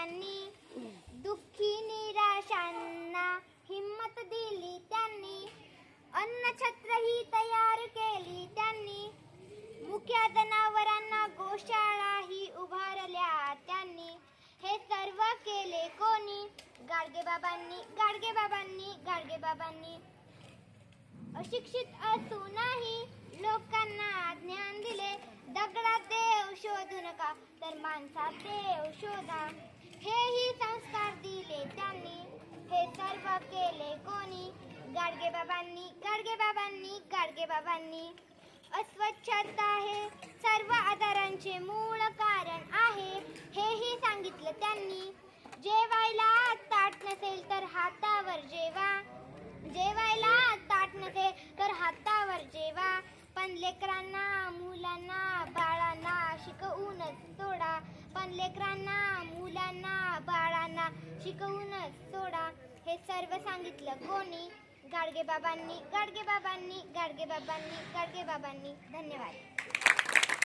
त्यांनी, दुःखी निराशांना हिम्मत दिली त्यांनी, अन्नछत्रही तयार केली त्यांनी, मुख्य जनावरांना गोशाळाही उभारल्या त्यांनी. हे सर्व केले कोणी? गाडगेबाबांनी, गाडगेबाबांनी, गाडगेबाबांनी. अशिक्षित असूनही लोकांना ज्ञान दिले. दगडात देव शोधू नका तर माणसात देव शोधा, हेही संस्कार दिले त्यांनी. हे सर्व केले कोणी? गाडगेबाबांनी, गाडगेबाबांनी, गाडगेबाबांनी. अस्वच्छता हे सर्व आजारांचे मूळ कारण आहे, हेही सांगितलं त्यांनी. जेवायला ताट नसेल तर हातावर जेवा, जेवायला ताट नसेल तर हातावर जेवा. पण लेकरांना, मुलांना, बाळांना शिकवूनच सोडा, पण लेकरांना, मुलांना, बाळांना शिकवूनच सोडा. हे सर्व सांगितलं कोणी? गाडगेबाबांनी, गाडगेबाबांनी, गाडगेबाबांनी, गाडगेबाबांनी. धन्यवाद.